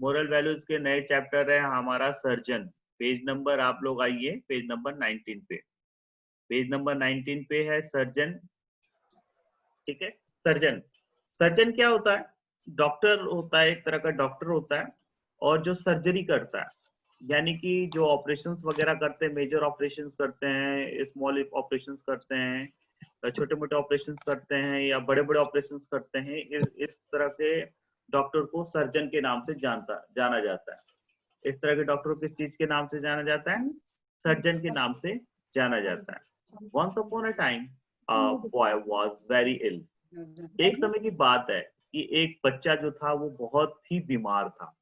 Moral values के नए chapter है हमारा सर्जन। पेज नंबर आप लोग आइए, पेज नंबर 19 पे। पेज नंबर 19 पे है सर्जन। ठीक है, सर्जन। सर्जन क्या होता है? डॉक्टर होता है, एक तरह का डॉक्टर होता है, और जो सर्जरी करता है, यानी कि जो ऑपरेशंस वगैरह करते हैं, मेजर ऑपरेशंस करते हैं, स्मॉल ऑपरेशंस करते हैं, छोटे मोटे ऑपरेशंस करते हैं, या बड़े बड़े ऑपरेशंस करते हैं, इस तरह के डॉक्टर को सर्जन के नाम से जाना जाता है। इस तरह के डॉक्टर को किस चीज के नाम से जाना जाता है? सर्जन के नाम से जाना जाता है। Once upon a time a boy was very ill. एक समय की बात है कि एक बच्चा जो था वो बहुत ही बीमार था।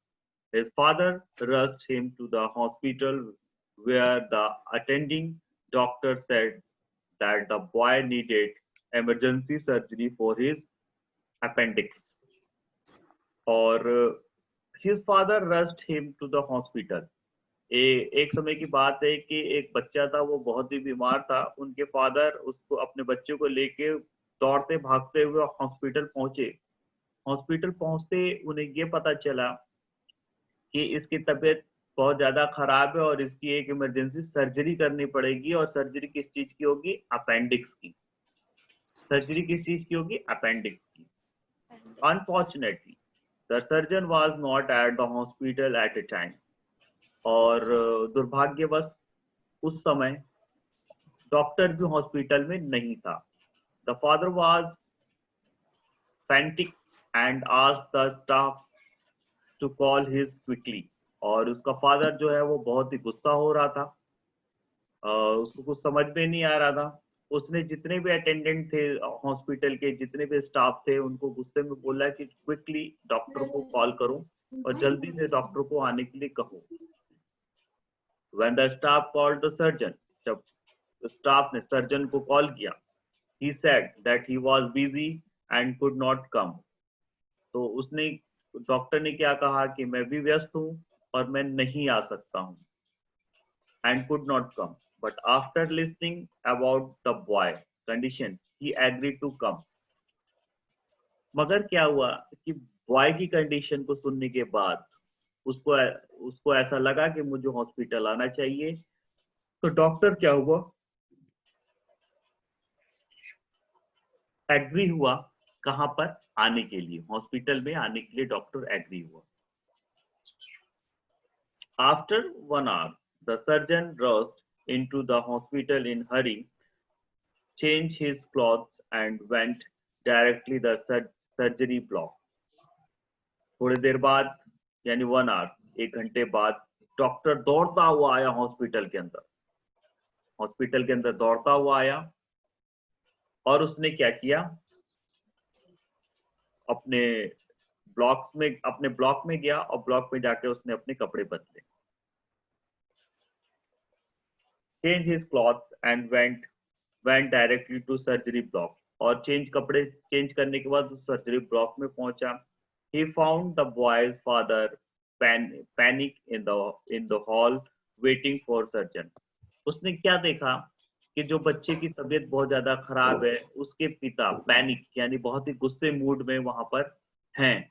His father rushed him to the hospital where the attending doctor said that the boy needed emergency surgery for his appendix. और his father rushed him to the hospital. एक समय की बात है कि एक बच्चा था, वो बहुत ही बीमार था। उनके फादर उसको, अपने बच्चे को लेके दौड़ते भागते हुए हॉस्पिटल पहुंचे। हॉस्पिटल पहुंचते उन्हें ये पता चला कि इसकी तबीयत बहुत ज्यादा खराब है और इसकी एक इमरजेंसी सर्जरी करनी पड़ेगी। और सर्जरी किस चीज की होगी? अपेंडिक्स की। सर्जरी किस चीज की होगी? अपेंडिक्स की। Unfortunately the surgeon was not at the hospital eight A time. और दुर्भाग्यवश उस समय डॉक्टर भी हॉस्पिटल में नहीं था। The father was panic and asked the staff to call his quickly. और उसका फादर जो है वो बहुत ही गुस्सा हो रहा था। उसको कुछ समझ में नहीं आ रहा था। उसने जितने भी अटेंडेंट थे हॉस्पिटल के, जितने भी स्टाफ थे, उनको गुस्से में बोला कि क्विकली डॉक्टर को कॉल करो और जल्दी से डॉक्टर को आने के लिए कहो। When the staff called the surgeon, जब स्टाफ ने सर्जन को कॉल किया, he said that he was busy and could not come. तो उसने, डॉक्टर ने क्या कहा कि मैं भी व्यस्त हूँ और मैं नहीं आ सकता हूँ, and could not come. But after listening about the boy condition, he agreed to come. मगर क्या हुआ कि बॉय की कंडीशन को सुनने के बाद उसको उसको ऐसा लगा कि मुझे हॉस्पिटल आना चाहिए। तो डॉक्टर क्या हुआ? एग्री हुआ। कहाँ पर? आने के लिए, हॉस्पिटल में आने के लिए डॉक्टर एग्री हुआ। After 1 hour, the surgeon rushed into the hospital in hurry, changed his clothes and went directly the surgery block. थोड़ी देर बाद, यानी 1 hour, 1 घंटे बाद, डॉक्टर दौड़ता हुआ आया हॉस्पिटल के अंदर। हॉस्पिटल के अंदर दौड़ता हुआ आया और उसने क्या किया? अपने अपने ब्लॉक में गया और ब्लॉक में जाके उसने अपने कपड़े बदले। Change his clothes and went directly to surgery block. और कपड़े चेंज करने के बाद सर्जरी ब्लॉक में पहुंचा। He found the boys father panic in the hall waiting for surgeon. उसने क्या देखा कि जो बच्चे की तबीयत बहुत ज्यादा खराब है, उसके पिता पैनिक यानी बहुत ही गुस्से मूड में वहां पर हैं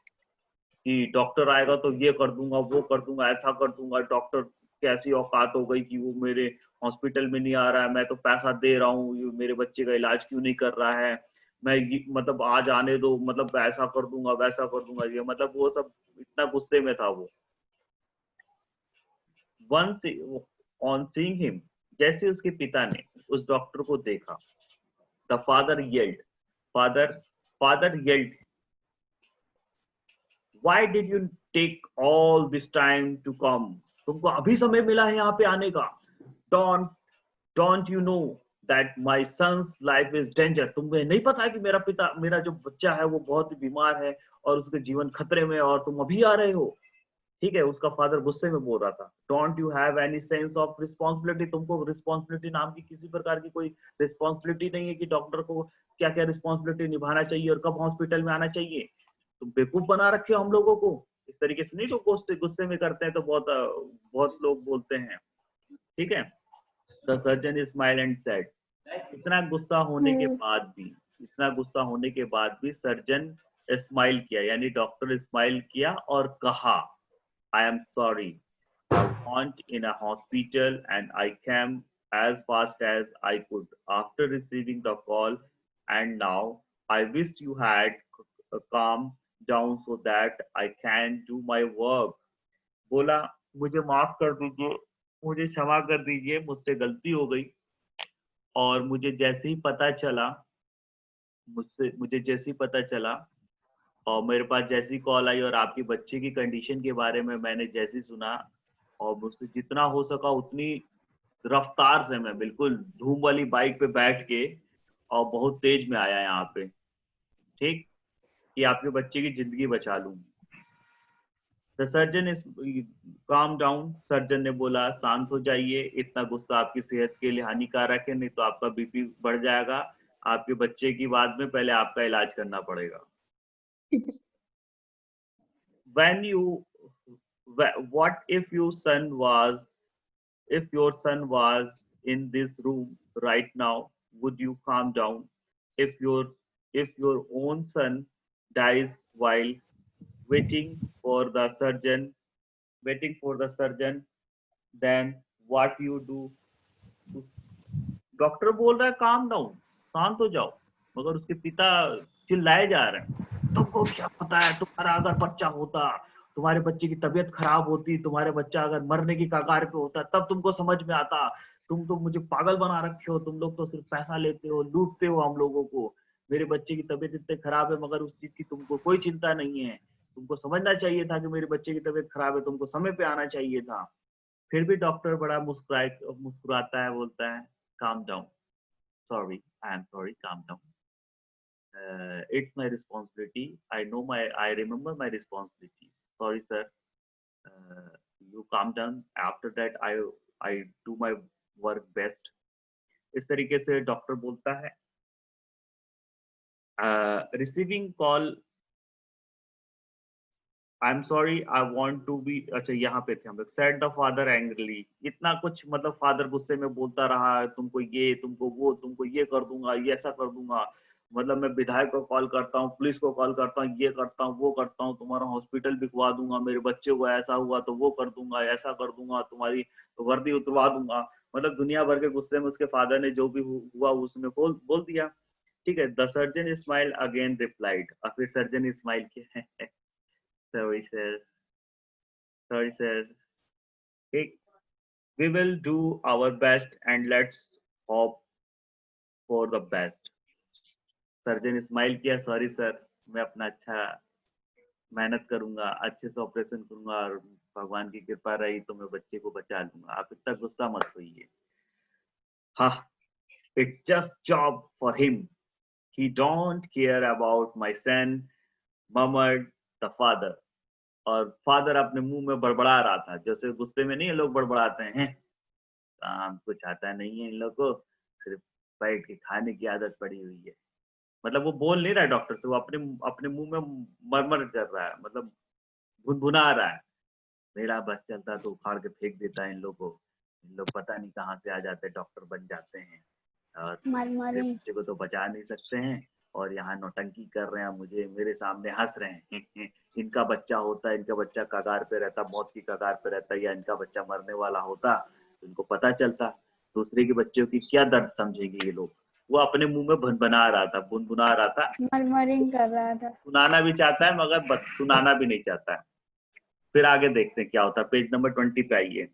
कि डॉक्टर आएगा तो ये कर दूंगा, वो कर दूंगा, ऐसा कर दूंगा। डॉक्टर कैसी औकात हो गई कि वो मेरे हॉस्पिटल में नहीं आ रहा है, मैं तो पैसा दे रहा हूँ, मेरे बच्चे का इलाज क्यों नहीं कर रहा है, मैं मतलब आज आने दो, मतलब ऐसा कर दूंगा, वैसा कर दूंगा। ये मतलब वो सब इतना गुस्से में था वो। वंस ऑन सीइंग हिम, जैसे उसके पिता ने उस डॉक्टर को देखा, the father yelled father father yelled, Why did you take all this time to come? तुमको अभी समय मिला है यहाँ पे आने का। Don't don't you know that my son's life is danger? तुम्हें नहीं पता है कि मेरा जो बच्चा है वो बहुत ही बीमार है और उसके जीवन खतरे में है और तुम अभी आ रहे हो। ठीक है, उसका फादर गुस्से में बोल रहा था। Don't you have any sense of responsibility? तुमको रिस्पॉन्सिबिलिटी नाम की किसी प्रकार की कोई रिस्पॉन्सिबिलिटी नहीं है कि डॉक्टर को क्या क्या रिस्पॉन्सिबिलिटी निभाना चाहिए और कब हॉस्पिटल में आना चाहिए? तुम बेवकूफ बना रखे हो हम लोगों को। इस तरीके से नहीं लोग गुस्से में करते हैं, तो बहुत बहुत लोग बोलते हैं। ठीक है। The surgeon smile and said, इतना गुस्सा होने के बाद भी, इतना गुस्सा होने के बाद भी सर्जन स्माइल किया, यानी डॉक्टर स्माइल किया और कहा I am sorry. I went in a hospital and I came as fast as I could after receiving the call, and now I wish you had calmed down so that I can do my work. बोला मुझे माफ कर दीजिए, मुझे क्षमा कर दीजिए, मुझसे गलती हो गई। और मुझे जैसे ही पता चला और मेरे पास जैसी कॉल आई और आपके बच्चे की कंडीशन के बारे में मैंने जैसी सुना, और मुझसे जितना हो सका उतनी रफ्तार से मैं बिल्कुल धूम वाली बाइक पे बैठ के और बहुत तेज में आया यहाँ पे, ठीक, कि आपके बच्चे की जिंदगी बचा लूं। The surgeon is calm down. Surgeon ने बोला शांत हो जाइए, इतना गुस्सा आपकी सेहत के लिए हानिकारक है, नहीं तो आपका बीपी बढ़ जाएगा, आपके बच्चे की बाद में पहले आपका इलाज करना पड़ेगा। when you what if your son was in this room right now, would you calm down? If your own son dies while waiting for the surgeon, then what you do? Doctor बोल रहा है calm down, शांत हो जाओ, मगर उसके पिता चिल्लाए जा रहे हैं, तुमको क्या पता है, तुम्हारा अगर बच्चा होता, तुम्हारे बच्चे की तबीयत खराब होती, तुम्हारे बच्चा अगर मरने की कगार पे होता, तब तुमको समझ में आता। तुम तो मुझे पागल बना रखे हो, तुम लोग तो सिर्फ पैसा लेते हो, लूटते हो हम लोगों को। मेरे बच्चे की तबीयत इतनी खराब है, मगर उस चीज की तुमको कोई चिंता नहीं है। तुमको समझना चाहिए था कि मेरे बच्चे की तबीयत खराब है, तुमको समय पे आना चाहिए था। फिर भी डॉक्टर बड़ा मुस्कुराता है, बोलता है calm down, sorry, I am sorry, calm down. It's my responsibility. I remember my responsibility. Sorry, sir. Uh, you calm down. After that, I do my work best. इस तरीके से डॉक्टर बोलता है। Receiving call, I am sorry, I want to be, अच्छा यहाँ पे थे हम लोग। सेड द फादर एंग्रली, इतना कुछ मतलब फादर गुस्से में बोलता रहा, तुमको ये, तुमको वो, तुमको ये कर दूंगा, ये ऐसा कर दूंगा, मतलब मैं विधायक को कॉल करता हूँ, पुलिस को कॉल करता हूँ, ये करता हूँ, वो करता हूँ, तुम्हारा हॉस्पिटल बिकवा दूंगा, मेरे बच्चे को ऐसा हुआ तो वो कर दूंगा, ऐसा कर दूंगा, तुम्हारी वर्दी उतरवा दूंगा। मतलब दुनिया भर के गुस्से में उसके फादर ने जो भी हुआ उसमें बोल दिया। ठीक है। The surgeon smile again replied, और फिर सर्जन स्माइल किया। So he says, hey, we will do our best and let's hope for the best. Surgeon smile किया, सॉरी सर, मैं अपना अच्छा मेहनत करूंगा, अच्छे से ऑपरेशन करूंगा, और भगवान की कृपा रही तो मैं बच्चे को बचा लूंगा, आप इतना गुस्सा मत होइए। हाँ, it's just job for him. He don't care about my son, murmured the father. और फादर अपने मुंह में बड़बड़ा रहा था, जैसे गुस्से में नहीं लोग बड़बड़ाते हैं, काम कुछ आता नहीं है इन लोग को, सिर्फ बैठ के खाने की आदत पड़ी हुई है। मतलब वो बोल नहीं रहा है डॉक्टर से, वो अपने अपने मुंह में मरमर कर रहा है, मतलब भुनभुना रहा है। मेरा बस चलता तो उखाड़ के फेंक देता है इन लोग को, इन लोग पता नहीं कहाँ से आ जाते, डॉक्टर बन जाते हैं और मेरे बच्चे को तो बचा नहीं सकते हैं, और यहाँ नौटंकी कर रहे हैं, मुझे मेरे सामने हंस रहे हैं। इनका बच्चा होता, इनका बच्चा कगार पे रहता, मौत की कगार पे रहता, या इनका बच्चा मरने वाला होता, इनको पता चलता, दूसरे के बच्चों की क्या दर्द समझेंगे ये लोग। वो अपने मुंह में भुनभुना रहा था, मरमरिंग कर रहा था। सुनाना भी चाहता है मगर सुनाना भी नहीं चाहता है। फिर आगे देखते हैं क्या होता है। पेज नंबर 20 पे आइए।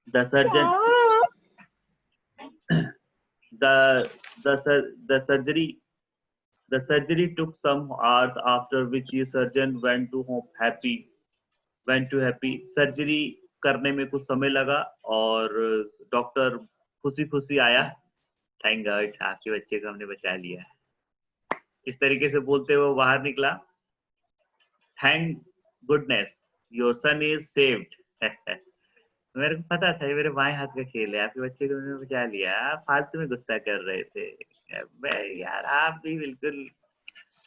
The surgeon the surgery took some hours, after which the surgeon went to happy. Surgery करने में कुछ समय लगा और डॉक्टर खुशी खुशी आया। थैंक गॉड, आपके बच्चे को हमने बचा लिया। इस तरीके से बोलते हुए बाहर निकला। Thank goodness your son is saved. मेरे को पता था ये मेरे बाएं हाथ का खेल है, आपके बच्चे को मैंने बचा लिया, आप फालतू में गुस्सा कर रहे थे। यार आप भी बिल्कुल।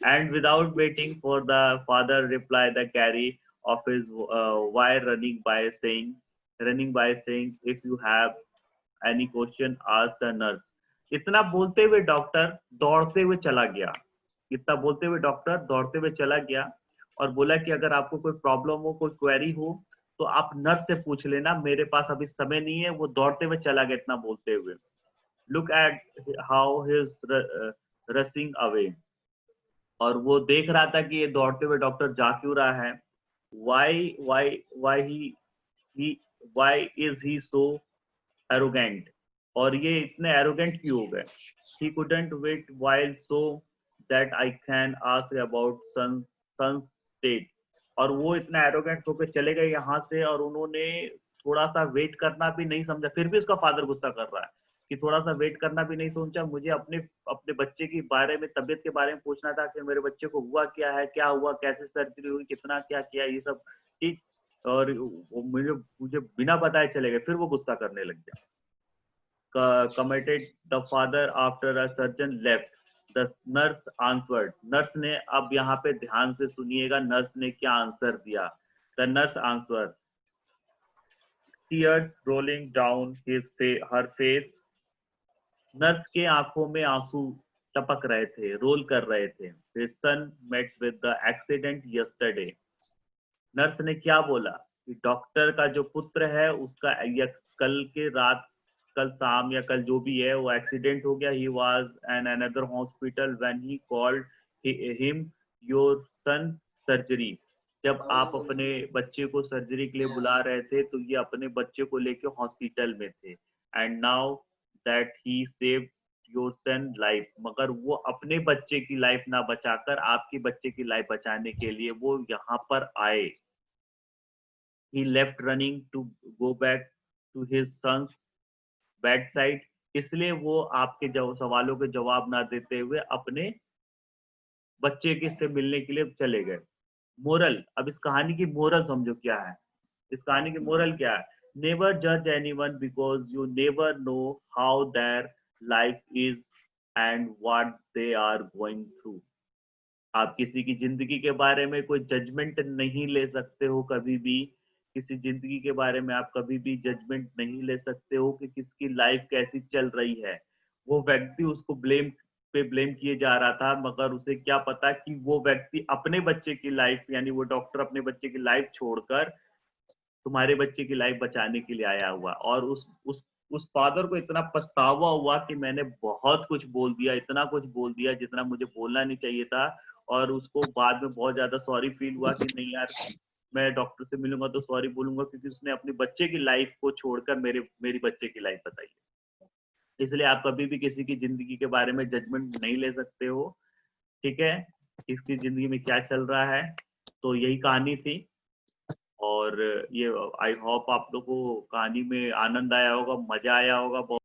And without waiting for the father reply, the carry of his wire running by saying, if you have any question ask the nurse. इतना बोलते हुए डॉक्टर दौड़ते हुए चला गया। इतना बोलते हुए डॉक्टर दौड़ते हुए चला गया और बोला कि अगर आपको कोई प्रॉब्लम हो, कोई क्वेरी हो तो आप नर्स से पूछ लेना, मेरे पास अभी समय नहीं है। वो दौड़ते हुए चला गया इतना बोलते हुए। Look at how he is रसिंग away. और वो देख रहा था कि ये दौड़ते हुए डॉक्टर जा क्यों रहा है। Why he why is he so arrogant. और ये इतने एरोगेंट क्यों हो गए। He couldn't wait while so that I can ask about son state. और वो इतना एरोगेंट होकर चले गए यहाँ से, और उन्होंने थोड़ा सा वेट करना भी नहीं समझा। फिर भी उसका फादर गुस्सा कर रहा है कि थोड़ा सा वेट करना भी नहीं सोचा। मुझे अपने अपने बच्चे के बारे में, तबीयत के बारे में पूछना था कि मेरे बच्चे को हुआ क्या है, क्या हुआ, कैसे सर्जरी हुई, कितना क्या किया, ये सब। ठीक। और वो मुझे मुझे बिना बताए चले गए। फिर वो गुस्सा करने लग गया। committed the father after a surgeon left. The nurse answered. Nurse ने, अब यहाँ पे ध्यान से सुनिएगा नर्स ने क्या आंसर दिया। The nurse answered, tears rolling down her face. Nurse के आंखों में आंसू टपक रहे थे, रोल कर रहे थे। His son met with the accident yesterday. Nurse ने क्या बोला कि डॉक्टर का जो पुत्र है उसका कल के रात, कल शाम या कल जो भी है, वो एक्सीडेंट हो गया। He was an another hospital when he called him your son surgery. जब आप अपने बच्चे को सर्जरी के लिए बुला रहे थे तो ये अपने बच्चे को लेके हॉस्पिटल में थे। And now that he saved your son life. मगर वो अपने बच्चे की लाइफ ना बचाकर आपके बच्चे की लाइफ बचाने के लिए वो यहाँ पर आए। He left running to go back to his son's bedside. इसलिए वो आपके सवालों के जवाब ना देते हुए अपने बच्चे के से मिलने के लिए चले गए। मोरल, अब इस कहानी की मोरल समझो क्या है। इस कहानी की मोरल क्या है। नेवर जज anyone because you never know how their life is and what they are going through. आप किसी की जिंदगी के बारे में कोई जजमेंट नहीं ले सकते हो कभी भी। किसी जिंदगी के बारे में आप कभी भी जजमेंट नहीं ले सकते हो कि किसकी लाइफ कैसी चल रही है। वो व्यक्ति उसको ब्लेम किए जा रहा था, मगर उसे क्या पता कि वो व्यक्ति अपने बच्चे की लाइफ, यानी वो डॉक्टर अपने बच्चे की लाइफ छोड़कर तुम्हारे बच्चे की लाइफ बचाने के लिए आया हुआ। और उस फादर को इतना पछतावा हुआ कि मैंने बहुत कुछ बोल दिया, इतना कुछ बोल दिया जितना मुझे बोलना नहीं चाहिए था। और उसको बाद में बहुत ज्यादा सॉरी फील हुआ कि नहीं यार, मैं डॉक्टर से मिलूंगा तो सॉरी बोलूंगा, क्योंकि उसने अपने बच्चे की लाइफ को छोड़कर मेरी बच्चे की लाइफ बताई। इसलिए आप कभी भी किसी की जिंदगी के बारे में जजमेंट नहीं ले सकते हो। ठीक है, किसकी जिंदगी में क्या चल रहा है। तो यही कहानी थी। और ये आई होप आप लोगों को कहानी में आनंद आया होगा, मजा आया होगा।